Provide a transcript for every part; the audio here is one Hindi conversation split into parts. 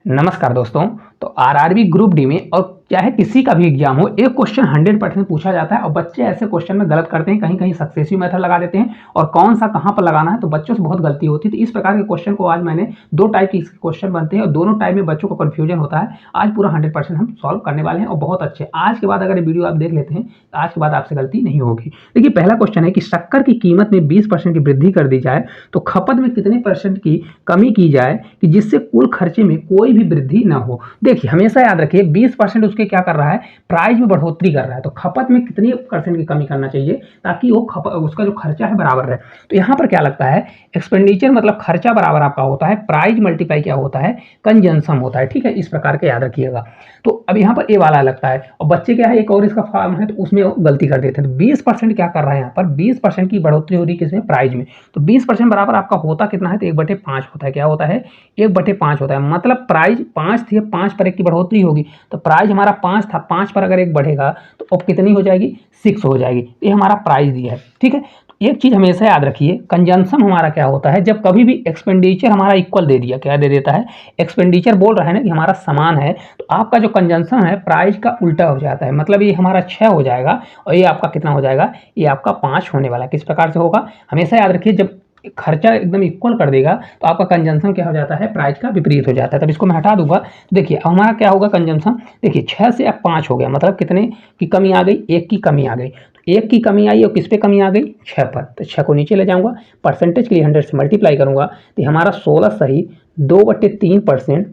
नमस्कार दोस्तों। तो आरआरबी ग्रुप डी में और चाहे किसी का भी एग्जाम हो, एक क्वेश्चन 100% पूछा जाता है और बच्चे ऐसे क्वेश्चन में गलत करते हैं, कहीं कहीं सक्सेसिव मेथड लगा देते हैं और कौन सा कहाँ पर लगाना है तो बच्चों से बहुत गलती होती है। तो इस प्रकार के क्वेश्चन को आज मैंने दो टाइप के क्वेश्चन बनते हैं और दोनों टाइप में बच्चों को कन्फ्यूजन होता है। आज पूरा 100% हम सॉल्व करने वाले हैं और बहुत अच्छे। आज के बाद अगर ये वीडियो आप देख लेते हैं तो आज के बाद आपसे गलती नहीं होगी। देखिए, पहला क्वेश्चन है कि शक्कर की कीमत में 20% की वृद्धि कर दी जाए तो खपत में कितने % की कमी की जाए कि जिससे कुल खर्चे में कोई भी वृद्धि न हो। देखिए, हमेशा याद रखिए 20% उसके क्या कर रहा है, प्राइस में बढ़ोतरी कर रहा है। तो खपत में कितनी % की कमी करना चाहिए ताकि वो उसका जो खर्चा है बराबर रहे। तो यहाँ पर क्या लगता है, एक्सपेंडिचर मतलब खर्चा बराबर आपका होता है, प्राइस मल्टीप्लाई क्या होता है, कंजम्पशन होता है। ठीक है, इस प्रकार के याद रखिएगा। तो अब यहाँ पर ए वाला लगता है और बच्चे क्या है, एक और इसका फॉर्म है तो उसमें गलती कर देते हैं। तो 20% क्या कर रहा है, यहाँ पर 20% की बढ़ोतरी हो रही है किसमें, प्राइस में। तो 20% बराबर आपका होता कितना है, तो 1/5 होता है। क्या होता है, 1/5 होता है। मतलब प्राइस 5 थी, 5 पर 1 की बढ़ोतरी होगी। तो प्राइस हमारा 5 था, 5 पर अगर 1 बढ़ेगा तो अब कितनी हो जाएगी, 6 हो जाएगी। ये हमारा प्राइस दिया है। ठीक है, एक चीज हमेशा याद रखिए, कंजम्पशन हमारा क्या होता है, जब कभी भी एक्सपेंडिचर हमारा इक्वल दे दिया, क्या दे देता है, एक्सपेंडिचर बोल रहा है ना कि हमारा समान है, तो आपका जो कंजम्पशन है प्राइस का उल्टा हो जाता है। मतलब ये हमारा 6 हो जाएगा और ये आपका कितना हो जाएगा, ये आपका 5 होने वाला है। किस प्रकार से होगा, हमेशा याद रखिए, जब खर्चा एकदम इक्वल कर देगा तो आपका कंजम्पशन क्या हो जाता है, प्राइस का विपरीत हो जाता है। तब इसको मैं हटा दूंगा। तो देखिए अब हमारा क्या होगा कंजम्पशन, देखिए 6 से अब 5 हो गया, मतलब कितने की कमी आ गई, 1 की कमी आ गई। तो 1 की कमी आई और किस पे कमी आ गई, 6 पर। तो 6 को नीचे ले जाऊंगा, परसेंटेज के लिए 100 से मल्टीप्लाई करूंगा तो हमारा 16 सही 2/3%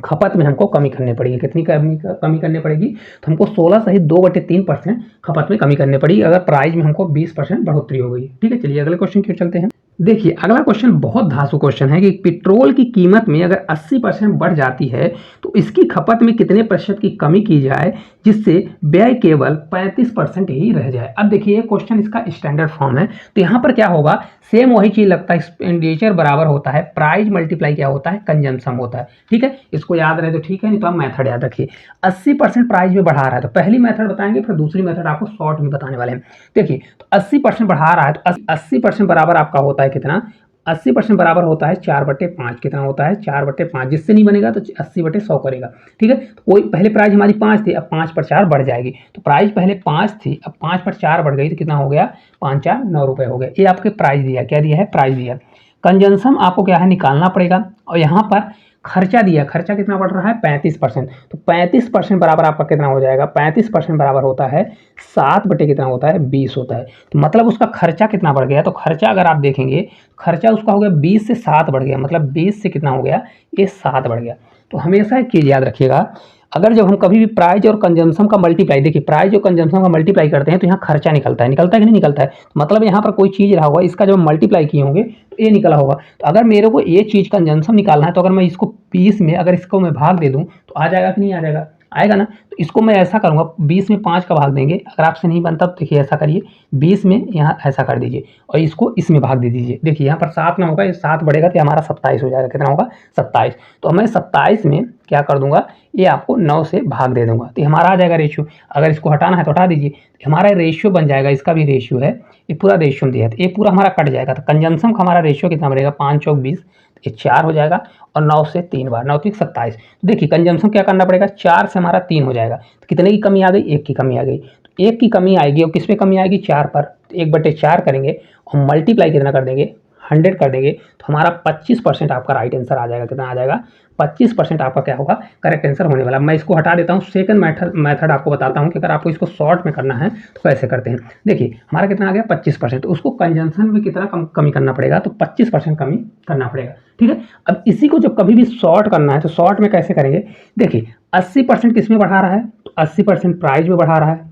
खपत में हमको कमी करनी पड़ेगी। कितनी कमी करनी पड़ेगी, तो हमको 16 सही 2/3% खपत में कमी करनी पड़ेगी अगर प्राइस में हमको 20% बढ़ोतरी हो गई। ठीक है, चलिए अगले क्वेश्चन की ओर चलते हैं। देखिए अगला क्वेश्चन बहुत धांसू क्वेश्चन है कि पेट्रोल की कीमत में अगर 80% बढ़ जाती है तो इसकी खपत में कितने % की कमी की जाए जिससे व्यय केवल 35% ही रह जाए। अब देखिए ये क्वेश्चन इसका स्टैंडर्ड फॉर्म है। तो यहाँ पर क्या होगा, सेम वही चीज लगता है, एक्सपेंडिचर बराबर होता है, प्राइस मल्टीप्लाई क्या होता है, कंजम्पशन होता है। ठीक है, इसको याद रहे तो ठीक है, नहीं तो आप मेथड याद रखिए। 80% प्राइस में बढ़ा रहा है तो पहली मेथड बताएंगे, फिर दूसरी मेथड आपको शॉर्ट में बताने वाले हैं। देखिए तो 80% बढ़ा रहा है तो 80% बराबर आपका होता है कितना, 80% बराबर होता है 4/5। कितना होता है, 4/5। जिससे नहीं बनेगा तो 80/100 करेगा। ठीक है, तो कोई पहले प्राइस हमारी 5 थी, अब 5 पर 4 बढ़ जाएगी। तो प्राइस पहले 5 थी, अब 5 पर 4 बढ़ गई तो कितना हो गया, 5 4 9 रुपए हो गए। ये आपके प्राइस दिया, क्या दिया है, प्राइस दिया। कंजम्पशन आपको क्या है, निकालना पड़ेगा। और यहाँ पर खर्चा दिया, खर्चा कितना बढ़ रहा है, 35%। तो 35% बराबर आपका कितना हो जाएगा, 35% बराबर होता है 7 बटे कितना होता है, 20 होता है। तो मतलब उसका खर्चा कितना बढ़ गया, तो खर्चा अगर आप देखेंगे, खर्चा उसका हो गया 20 से 7 बढ़ गया। मतलब 20 से कितना हो गया, ये 7 बढ़ गया। तो हमेशा एक चीज़ याद रखिएगा, अगर जब हम कभी भी प्राइस और कंजम्पशन का मल्टीप्लाई, देखिए प्राइस और कंजम्पशन का मल्टीप्लाई करते हैं तो यहाँ खर्चा निकलता है, निकलता है कि नहीं निकलता है। मतलब यहाँ पर कोई चीज़ रहा होगा, इसका जब मल्टीप्लाई किए होंगे तो ये निकला होगा। तो अगर मेरे को ये चीज़ कंजम्पशन निकालना है तो अगर मैं इसको 20 में अगर इसको मैं भाग दे दूँ तो आ जाएगा कि नहीं आ जाएगा, आएगा ना। तो इसको मैं ऐसा करूँगा, 20 में 5 का भाग देंगे। अगर आपसे नहीं बनता तो देखिए ऐसा करिए, 20 में यहाँ ऐसा कर दीजिए और इसको इसमें भाग दे दीजिए। देखिए यहाँ पर 7 ना होगा, ये 7 बढ़ेगा तो हमारा 27 हो जाएगा। कितना होगा, 27। तो मैं 27 में क्या कर दूंगा, ये आपको 9 से भाग दे दूंगा तो हमारा आ जाएगा रेशियो। अगर इसको हटाना है तो हटा दीजिए, तो हमारा रेशियो बन जाएगा, इसका भी रेशियो है, ये पूरा रेशियो दिया है तो ये पूरा हमारा कट जाएगा। तो कंजम्पशन का हमारा रेशियो कितना बनेगा, 5 चौक 20, ये 4 हो जाएगा और 9 से 3 बार, 9 3 27। तो देखिए कंजम्पशन क्या करना पड़ेगा, 4 से हमारा 3 हो जाएगा। तो कितने की कमी आ गई, 1 की कमी आ गई। तो 1 की कमी आएगी और किस पे कमी आएगी, 4 पर। तो 1/4 करेंगे और मल्टीप्लाई कितना कर देंगे, 100 कर देंगे तो हमारा 25% आपका राइट आंसर आ जाएगा। कितना आ जाएगा, 25% आपका क्या होगा, करेक्ट आंसर होने वाला। मैं इसको हटा देता हूँ, सेकंड मेथड आपको बताता हूँ कि अगर आपको इसको शॉर्ट में करना है तो कैसे करते हैं। देखिए हमारा कितना आ गया, 25%। तो उसको कंजम्पशन में कितना कमी करना पड़ेगा, तो 25% कमी करना पड़ेगा। ठीक है, अब इसी को जब कभी भी शॉर्ट करना है तो शॉर्ट में कैसे करेंगे, देखिए 80% किस में बढ़ा रहा है, तो 80% प्राइस में बढ़ा रहा है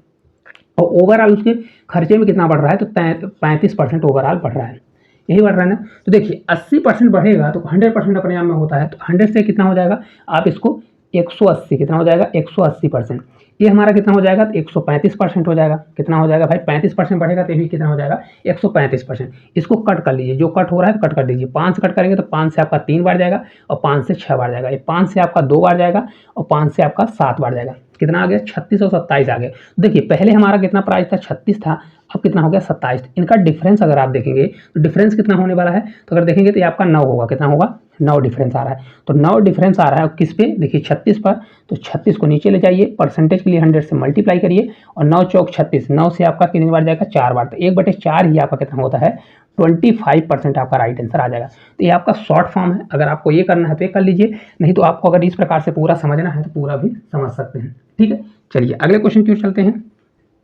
और ओवरऑल उसके खर्चे में कितना बढ़ रहा है, तो 35% ओवरऑल बढ़ रहा है, यही बढ़ रहा है ना। तो देखिए 80% बढ़ेगा तो 100% अपने आप में होता है। तो 100 से कितना हो जाएगा, आप इसको 180, कितना हो जाएगा, 180%। ये हमारा कितना हो जाएगा, तो 135% हो जाएगा। कितना हो जाएगा भाई, 35% बढ़ेगा तो ये भी कितना हो जाएगा, 135%। इसको कट कर लीजिए, जो कट हो रहा है तो कट कर दीजिए। 5 से कट करेंगे तो 5 से आपका 3 बार जाएगा और 5 से 6 बार जाएगा। ये 5 से आपका 2 बार जाएगा और 5 से आपका 7 बार जाएगा। कितना आ गया 36 और 27 आ गया। देखिए पहले हमारा कितना प्राइस था 36 था, अब कितना हो गया 27। इनका डिफरेंस अगर आप देखेंगे तो डिफरेंस कितना होने वाला है, तो अगर देखेंगे तो ये आपका 9 होगा, कितना होगा 9 डिफरेंस आ रहा है। तो 9 डिफरेंस आ रहा है किस पे, देखिए 36 पर, तो 36 को नीचे ले जाइए, परसेंटेज के लिए 100 से मल्टीप्लाई करिए और 9 चौक 36, 9 से आपका कितनी बार जाएगा 4 बार, तो 1/4 ही आपका कितना होता है 25% आपका राइट आंसर आ जाएगा। तो ये आपका शॉर्ट फॉर्म है, अगर आपको ये करना है तो ये कर लीजिए, नहीं तो आपको अगर इस प्रकार से पूरा समझना है तो पूरा भी समझ सकते हैं। ठीक है, चलिए अगले क्वेश्चन की ओर चलते हैं।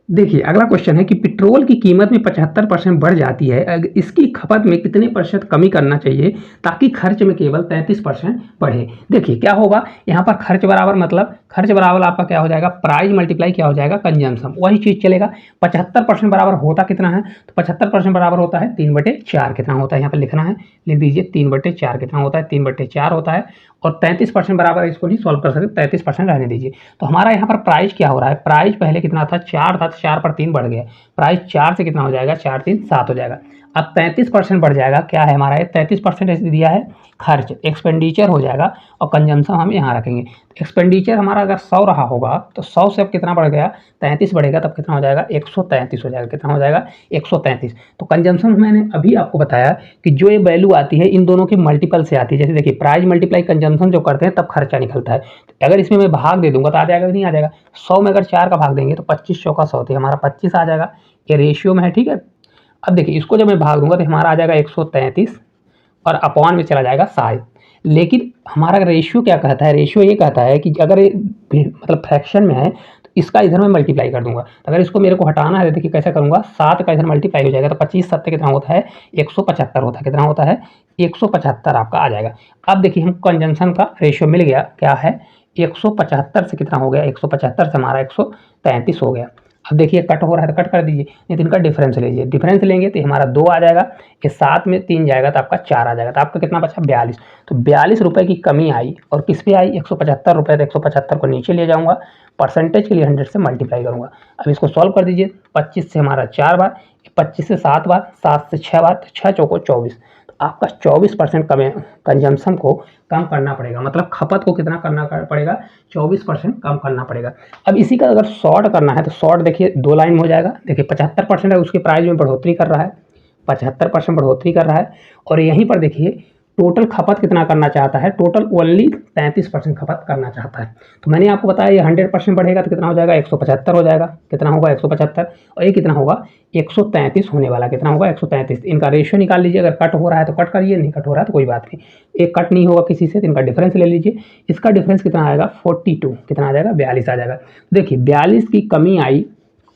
देखिए अगला क्वेश्चन है कि पेट्रोल की कीमत में 75% बढ़ जाती है, इसकी खपत में कितने प्रतिशत कमी करना चाहिए ताकि खर्च में केवल 33% बढ़े। देखिए क्या होगा यहाँ पर, खर्च बराबर मतलब खर्च बराबर आपका क्या हो जाएगा, प्राइस मल्टीप्लाई क्या हो जाएगा कंजम्पशन, वही चीज़ चलेगा। 75% बराबर होता कितना है, तो 75% बराबर होता है 3/4, कितना होता है यहाँ पर लिखना है, लिख दीजिए 3/4 कितना होता है 3/4 होता है। और 33% बराबर इसको नहीं सॉल्व कर सकते, 33% रहने दीजिए। तो हमारा यहाँ पर प्राइस क्या हो रहा है, प्राइस पहले कितना था 4 था, तो 4 पर 3 बढ़ गया, प्राइस 4 से कितना हो जाएगा 4 3 7 हो जाएगा। अब 33% बढ़ जाएगा, क्या है हमारा ये 33% ऐसे दिया है खर्च, एक्सपेंडिचर हो जाएगा और कंजम्पशन हम यहाँ रखेंगे। एक्सपेंडिचर हमारा अगर 100 रहा होगा तो 100 से अब कितना बढ़ गया 33 बढ़ेगा, तब कितना हो जाएगा 133 हो जाएगा, कितना हो जाएगा 133। तो कंजम्पशन मैंने अभी आपको बताया कि जो ये वैल्यू आती है इन दोनों के मल्टीपल से आती है। जैसे देखिए प्राइस मल्टीप्लाई कंजम्पशन जो करते हैं तब खर्चा निकलता है। तो अगर इसमें मैं भाग दे दूंगा तो आ जाएगा, नहीं आ जाएगा। 100 में अगर 4 का भाग देंगे तो 25 चौका 100, तो हमारा 25 आ जाएगा, ये रेशियो में है। ठीक है, अब देखिए इसको जब मैं भाग दूंगा तो हमारा आ जाएगा 133 और अपॉन में चला जाएगा 60। लेकिन हमारा रेशियो क्या कहता है, रेशियो ये कहता है कि अगर मतलब फ्रैक्शन में है तो इसका इधर मैं मल्टीप्लाई कर दूंगा। तो अगर इसको मेरे को हटाना है, देखिए कैसे करूंगा, 7 का इधर मल्टीप्लाई हो जाएगा तो 25 7 कितना होता है 175 होता है, कितना होता है 175 आपका आ जाएगा। अब देखिए हम कंजम्पशन का रेशियो मिल गया, क्या है 175 से कितना हो गया, 175 से हमारा 133 हो गया। अब देखिए कट हो रहा है तो कट कर दीजिए, नहीं तो इनका डिफरेंस लीजिए, डिफरेंस लेंगे तो हमारा 2 आ जाएगा, ये 7 में 3 जाएगा तो आपका 4 आ जाएगा, तो आपका कितना बचा 42। तो 42 रुपये की कमी आई, और किस पे आई 175 रुपये, तो 175 को नीचे ले जाऊंगा, परसेंटेज के लिए 100 से मल्टीप्लाई करूंगा। अब इसको सॉल्व कर दीजिए, 25 से हमारा 4 बार, 25 से 7 बार, 7 से 6 बार, तो 6 चौको 24, आपका 24% कम कंजम्पशन को कम करना पड़ेगा, मतलब खपत को कितना करना पड़ेगा 24% कम करना पड़ेगा। अब इसी का अगर शॉर्ट करना है तो शॉर्ट देखिए 2 लाइन में हो जाएगा। देखिए 75% है, उसके प्राइस में बढ़ोतरी कर रहा है, 75% बढ़ोतरी कर रहा है, और यहीं पर देखिए टोटल खपत कितना करना चाहता है, टोटल ओनली 33% खपत करना चाहता है। तो मैंने आपको बताया ये 100% बढ़ेगा तो कितना हो जाएगा 175 हो जाएगा, कितना होगा 175, और ये कितना होगा 133 होने वाला, कितना होगा 133। इनका रेशियो निकाल लीजिए, अगर कट हो रहा है तो कट करिए, नहीं कट हो रहा है तो कोई बात नहीं, एक कट नहीं होगा किसी से, तो इनका डिफरेंस ले लीजिए। इसका डिफरेंस कितना आएगा 42, कितना आ जाएगा 42 आ जाएगा। देखिए 42 की कमी आई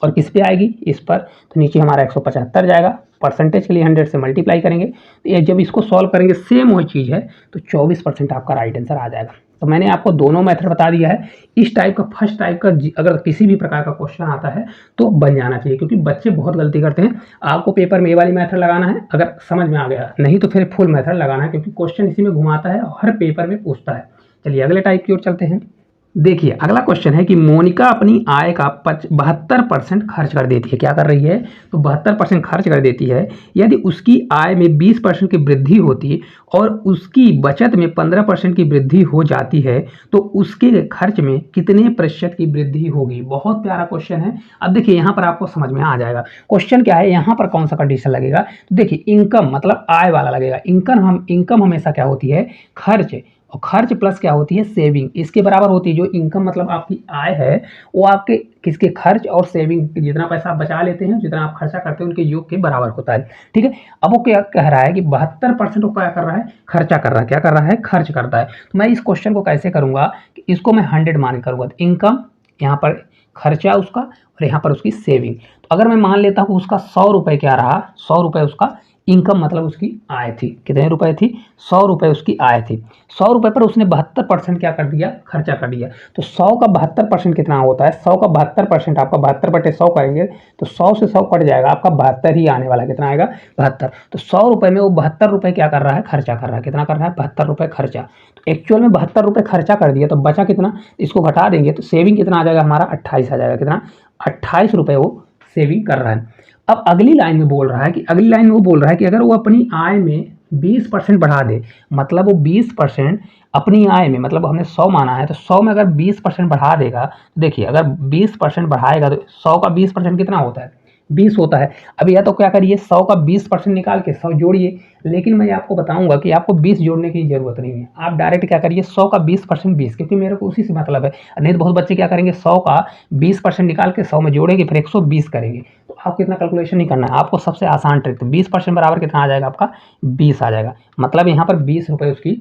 और किस पे आएगी इस पर, तो नीचे हमारा 175 जाएगा, परसेंटेज के लिए 100 से मल्टीप्लाई करेंगे, तो ये जब इसको सॉल्व करेंगे सेम वही चीज़ है, तो 24% आपका राइट आंसर आ जाएगा। तो मैंने आपको दोनों मेथड बता दिया है। इस टाइप का फर्स्ट टाइप का अगर किसी भी प्रकार का क्वेश्चन आता है तो बन जाना चाहिए, क्योंकि बच्चे बहुत गलती करते हैं। आपको पेपर में ये वाली मेथड लगाना है अगर समझ में आ गया, नहीं तो फिर फुल मेथड लगाना है, क्योंकि क्वेश्चन इसी में घुमाता है और हर पेपर में पूछता है। चलिए अगले टाइप की ओर चलते हैं। देखिए अगला क्वेश्चन है कि मोनिका अपनी आय का 72% खर्च कर देती है। क्या कर रही है, तो 72% खर्च कर देती है। यदि उसकी आय में 20% की वृद्धि होती और उसकी बचत में 15% की वृद्धि हो जाती है तो उसके खर्च में कितने प्रतिशत की वृद्धि होगी। बहुत प्यारा क्वेश्चन है। अब देखिए यहाँ पर आपको समझ में आ जाएगा क्वेश्चन क्या है, यहाँ पर कौन सा कंडीशन लगेगा। तो देखिए इनकम मतलब आय वाला लगेगा। इनकम हमेशा क्या होती है, खर्च, और खर्च प्लस क्या होती है, सेविंग, इसके बराबर होती है। जो इनकम मतलब आपकी आय है वो आपके किसके, खर्च और सेविंग, जितना पैसा आप बचा लेते हैं जितना आप खर्चा करते हैं उनके योग के बराबर होता है। ठीक है, अब वो क्या कह रहा है कि 72% वो क्या कर रहा है, खर्चा कर रहा है। क्या कर रहा है, खर्च करता है। तो मैं इस क्वेश्चन को कैसे करूंगा कि इसको मैं 100 मान करूंगा, तो इनकम यहाँ पर खर्चा उसका और यहाँ पर उसकी सेविंग। तो अगर मैं मान लेता हूँ उसका 100 रुपये क्या रहा, 100 रुपये उसका इनकम मतलब उसकी आय थी, कितने रुपए थी, 100 रुपये उसकी आय थी। 100 रुपये पर उसने 72% क्या कर दिया, खर्चा कर दिया। तो 100 का 72% कितना होता है, 100 का 72% आपका 72/100 करेंगे तो 100 से 100 कट जाएगा, आपका 72 ही आने वाला, कितना आएगा 72। तो 100 रुपये में वो 72 रुपये क्या कर रहा है, खर्चा कर रहा है। कितना कर रहा है, 72 रुपये खर्चा। तो एक्चुअल में 72 रुपये खर्चा कर दिया तो बचा कितना, इसको घटा देंगे तो सेविंग कितना आ जाएगा हमारा 28 आ जाएगा। कितना, 28 रुपये वो सेविंग कर रहा है। अब अगली लाइन में बोल रहा है कि अगली लाइन में वो बोल रहा है कि अगर वो अपनी आय में 20% बढ़ा दे, मतलब वो 20% अपनी आय में, मतलब हमने 100 माना है तो 100 में अगर 20% बढ़ा देगा तो देखिए अगर 20% बढ़ाएगा तो 100 का 20% कितना होता है, 20 होता है। अब या तो क्या करिए 100 का 20% निकाल के 100 जोड़िए, लेकिन मैं आपको बताऊंगा कि आपको 20 जोड़ने की जरूरत नहीं है। आप डायरेक्ट क्या करिए 100 का 20% 20, क्योंकि मेरे को उसी से मतलब है। नहीं तो बहुत बच्चे क्या करेंगे 100 का 20% निकाल के 100 में जोड़ेंगे फिर 120 करेंगे। तो आपको इतना कैलकुलेशन नहीं करना है, आपको सबसे आसान ट्रिक, तो 20% बराबर कितना आ जाएगा आपका 20 आ जाएगा। मतलब यहाँ पर 20 रुपये उसकी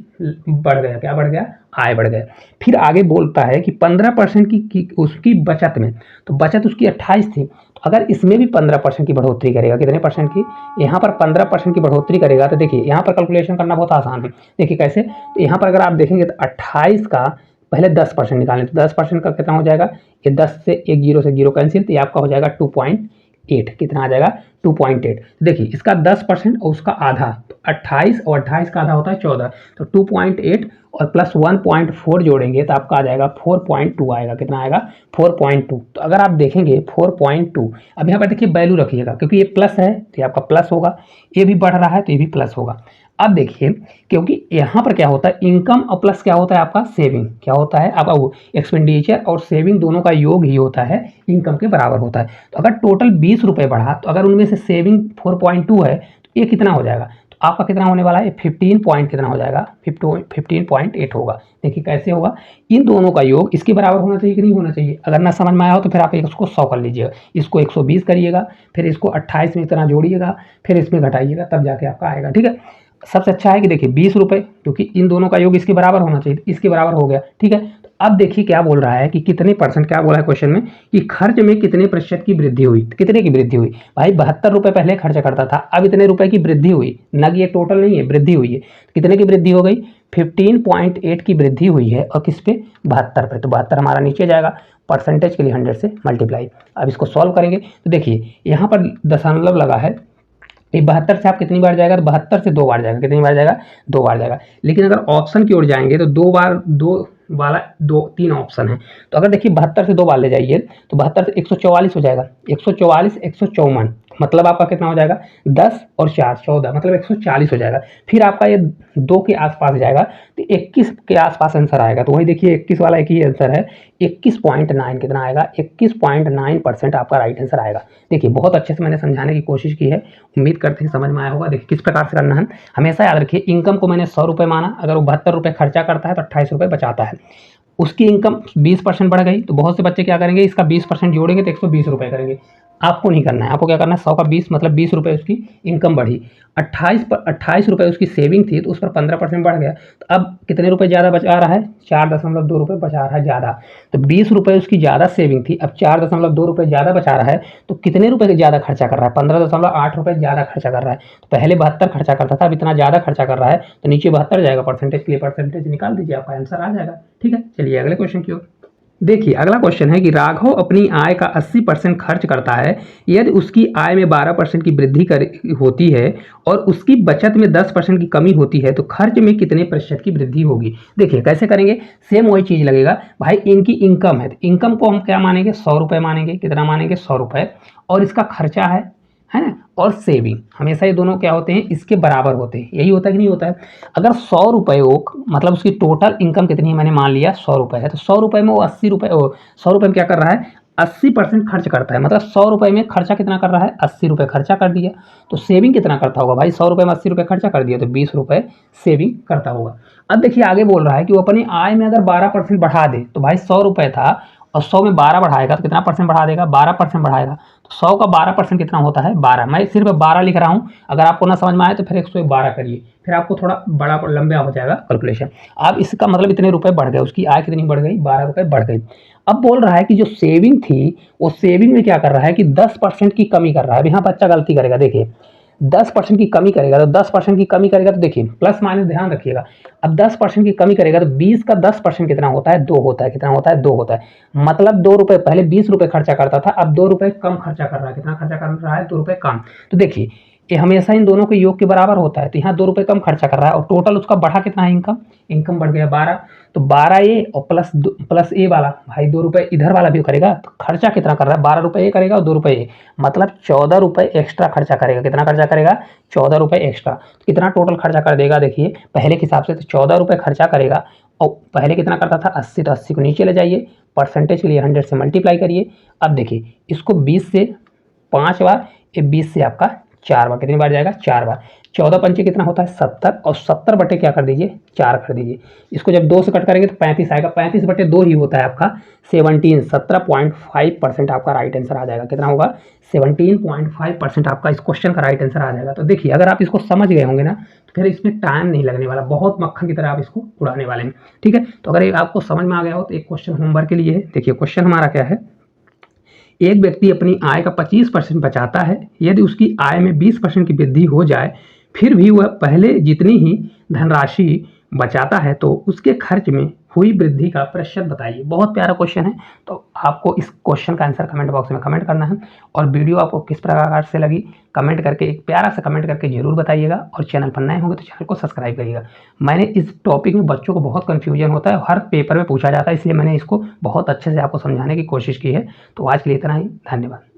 बढ़ गया, क्या बढ़ गया, आय बढ़ गया। फिर आगे बोलता है कि 15% की उसकी बचत में, तो बचत उसकी 28 थी, तो अगर इसमें भी 15% की बढ़ोतरी करेगा, कितने परसेंट की, यहाँ पर 15% की बढ़ोतरी करेगा, तो देखिए यहाँ पर कैलकुलेशन करना बहुत आसान है। देखिए कैसे, तो यहाँ पर अगर आप देखेंगे तो 28 का पहले 10% निकालें तो 10% का कितना हो जाएगा, ये 10 से एक जीरो से जीरो कैंसिल, तो ये आपका हो जाएगा 2.8, कितना आ जाएगा 2.8। देखिए इसका 10% और उसका आधा, तो 28 और 28 का आधा होता है 14, तो 2.8 और प्लस 1.4 जोड़ेंगे तो आपका आ जाएगा 4.2 आएगा, कितना आएगा 4.2। तो अगर आप देखेंगे 4.2, अब यहाँ पर देखिए वैल्यू रखिएगा क्योंकि ये प्लस है तो ये आपका प्लस होगा, ये भी बढ़ रहा है तो ये भी प्लस होगा। अब देखिए क्योंकि यहाँ पर क्या होता है इनकम और प्लस क्या होता है आपका सेविंग, क्या होता है आपका वो एक्सपेंडिचर और सेविंग दोनों का योग ही होता है इनकम के बराबर होता है। तो अगर टोटल 20 रुपये बढ़ा तो अगर उनमें से सेविंग 4.2 है तो ये कितना हो जाएगा, तो आपका कितना होने वाला है 15 पॉइंट कितना हो जाएगा 15.8 होगा। देखिए कैसे होगा, इन दोनों का योग इसके बराबर होना चाहिए कि नहीं होना चाहिए। अगर ना समझ में आया हो तो फिर आप इसको 100 कर लीजिएगा, इसको 120 करिएगा, फिर इसको 28 में इतना जोड़िएगा, फिर इसमें घटाइएगा, तब जाके आपका आएगा। ठीक है, सबसे अच्छा है कि देखिए 20 रुपये, क्योंकि इन दोनों का योग इसके बराबर होना चाहिए, इसके बराबर हो गया। ठीक है, तो अब देखिए क्या बोल रहा है कि कितने परसेंट, क्या बोला है क्वेश्चन में कि खर्च में कितने प्रतिशत की वृद्धि हुई, कितने की वृद्धि हुई। भाई 72 रुपये पहले खर्च करता था, अब इतने रुपए की वृद्धि हुई, न कि ये टोटल नहीं है, वृद्धि हुई है। कितने की वृद्धि हो गई, 15.8 की वृद्धि हुई है, और किस पे, 72 पे। तो 72 हमारा नीचे जाएगा, परसेंटेज के लिए 100 से मल्टीप्लाई। अब इसको सॉल्व करेंगे तो देखिए यहाँ पर दशमलव लगा है, ये 72 से आप कितनी बार जाएगा, तो 72 से 2 बार जाएगा, कितनी बार जाएगा 2 बार जाएगा। लेकिन अगर ऑप्शन की ओर जाएंगे तो 2 बार, 2 वाला 2 3 ऑप्शन है। तो अगर देखिए 72 से 2 बार ले जाइए तो 72 से 144 हो जाएगा, 144 154, मतलब आपका कितना हो जाएगा 10 और 4 14, मतलब 140 हो जाएगा। फिर आपका ये 2 के आसपास जाएगा तो 21 के आसपास आंसर आएगा। तो वही देखिए 21 वाला एक ही आंसर है, 21.9 कितना आएगा, 21.9% आपका राइट आंसर आएगा। देखिए बहुत अच्छे से मैंने समझाने की कोशिश की है, उम्मीद करते हैं समझ में आया होगा। देखिए किस प्रकार से करना है, हमेशा याद रखिए इनकम को मैंने 100 रुपये माना, अगर वो 72 रुपये खर्चा करता है तो 28 रुपये बचाता है, उसकी इनकम 20% बढ़ गई, तो बहुत से बच्चे क्या करेंगे इसका 20% जोड़ेंगे तो 120 रुपये करेंगे। आपको नहीं करना है, आपको क्या करना है 100 का 20 मतलब 20 रुपये उसकी इनकम बढ़ी, 28 रुपये उसकी सेविंग थी तो उस पर 15% बढ़ गया, तो अब कितने रुपए ज़्यादा बचा रहा है, 4.2 रुपये बचा रहा है ज़्यादा। तो 20 रुपये उसकी ज़्यादा सेविंग थी, अब 4.2 रुपये ज़्यादा बचा रहा है, तो कितने रुपये ज़्यादा खर्चा कर रहा है, 15.8 रुपये ज़्यादा खर्चा कर रहा है। तो पहले 72 खर्चा करता था, अब इतना ज़्यादा खर्चा कर रहा है, तो नीचे 72 जाएगा, परसेंटेज के लिए परसेंटेज निकाल दीजिए, आपका आंसर आ जाएगा। ठीक है, चलिए अगले क्वेश्चन की ओर। देखिए अगला क्वेश्चन है कि राघव अपनी आय का 80% खर्च करता है, यदि उसकी आय में 12% की वृद्धि होती है और उसकी बचत में 10% की कमी होती है तो खर्च में कितने प्रतिशत की वृद्धि होगी। देखिए कैसे करेंगे, सेम वही चीज़ लगेगा। भाई इनकी इनकम है तो इनकम को हम क्या मानेंगे 100 रुपये मानेंगे, कितना मानेंगे 100 रुपये, और इसका खर्चा है ना, और सेविंग, हमेशा ये दोनों क्या होते हैं इसके बराबर होते हैं, यही होता है कि नहीं होता है। अगर 100 रुपये मतलब उसकी टोटल इनकम कितनी है, मैंने मान लिया 100 रुपये है, तो 100 रुपये में वो 80 रुपये, 100 रुपये में क्या कर रहा है 80% खर्च करता है, मतलब 100 रुपये में खर्चा कितना कर रहा है 80 रुपये खर्चा कर दिया। तो सेविंग कितना करता होगा भाई, 100 रुपये में 80 रुपये खर्चा कर दिया तो 20 रुपये सेविंग करता होगा। अब देखिए आगे बोल रहा है कि वो अपनी आय में अगर 12% बढ़ा दे, तो भाई 100 रुपये था और 100 में 12 बढ़ाएगा तो कितना परसेंट बढ़ा देगा, 12% बढ़ाएगा। तो 100 का 12% कितना होता है 12, मैं सिर्फ 12 लिख रहा हूँ, अगर आपको ना समझ में आए तो फिर 112 करिए, फिर आपको थोड़ा बड़ा लंबा हो जाएगा कैलकुलेशन। अब इसका मतलब इतने रुपए बढ़ गए, उसकी आय कितनी बढ़ गई 12 रुपये बढ़ गई। अब बोल रहा है कि जो सेविंग थी वो सेविंग में क्या कर रहा है कि 10% की कमी कर रहा है। अब यहाँ बच्चा गलती करेगा, देखिए 10% की कमी करेगा, तो 10% की कमी करेगा तो देखिए प्लस माइनस ध्यान रखिएगा। अब 10% की कमी करेगा तो 20 का 10% कितना होता है 2 होता है, कितना होता है 2 होता है, मतलब 2 रुपये, पहले 20 रुपये खर्चा करता था अब 2 रुपये कम खर्चा कर रहा है, कितना खर्चा कर रहा है 2 रुपये कम। तो देखिए ये हमेशा इन दोनों के योग के बराबर होता है, तो यहाँ 2 रुपये कम खर्चा कर रहा है और टोटल उसका बढ़ा कितना है इनकम बढ़ गया 12, तो 12 ए और प्लस ए वाला भाई 2 रुपये इधर वाला भी करेगा, तो खर्चा कितना कर रहा है 12 रुपये ए करेगा और 2 रुपये ए, मतलब 14 रुपये एक्स्ट्रा खर्चा करेगा। कितना खर्चा करेगा 14 रुपये एक्स्ट्रा। तो कितना टोटल खर्चा कर देगा देखिए पहले के हिसाब से, तो 14 रुपये खर्चा करेगा और पहले कितना करता था 80, तो 80 को नीचे ले जाइए, परसेंटेज के लिए 100 से मल्टीप्लाई करिए। अब देखिए इसको 20 से 5 बार, ये 20 से आपका 4 बार, कितनी बार जाएगा 4 बार, 14 पंचे कितना होता है 70, और 70 बटे क्या कर दीजिए 4 कर दीजिए। इसको जब 2 से कट करेंगे तो 35 आएगा, 35 बटे 2 ही होता है आपका 17.5% आपका राइट आंसर आ जाएगा। कितना होगा 17.5% आपका इस क्वेश्चन का राइट आंसर आ जाएगा। तो देखिए अगर आप इसको समझ गए होंगे ना तो फिर इसमें टाइम नहीं लगने वाला, बहुत मक्खन की तरह आप इसको उड़ाने वाले हैं। ठीक है, तो अगर आपको समझ में आ गया हो तो एक क्वेश्चन होमवर्क के लिए है। देखिए क्वेश्चन हमारा क्या है, एक व्यक्ति अपनी आय का 25% बचाता है, यदि उसकी आय में 20% की वृद्धि हो जाए फिर भी वह पहले जितनी ही धनराशि बचाता है तो उसके खर्च में हुई वृद्धि का प्रतिशत बताइए। बहुत प्यारा क्वेश्चन है, तो आपको इस क्वेश्चन का आंसर कमेंट बॉक्स में कमेंट करना है, और वीडियो आपको किस प्रकार से लगी कमेंट करके एक प्यारा सा कमेंट करके जरूर बताइएगा, और चैनल पर नए होंगे तो चैनल को सब्सक्राइब करिएगा। मैंने इस टॉपिक में बच्चों को बहुत कन्फ्यूजन होता है, हर पेपर में पूछा जाता है, इसलिए मैंने इसको बहुत अच्छे से आपको समझाने की कोशिश की है। तो आज के लिए इतना ही, धन्यवाद।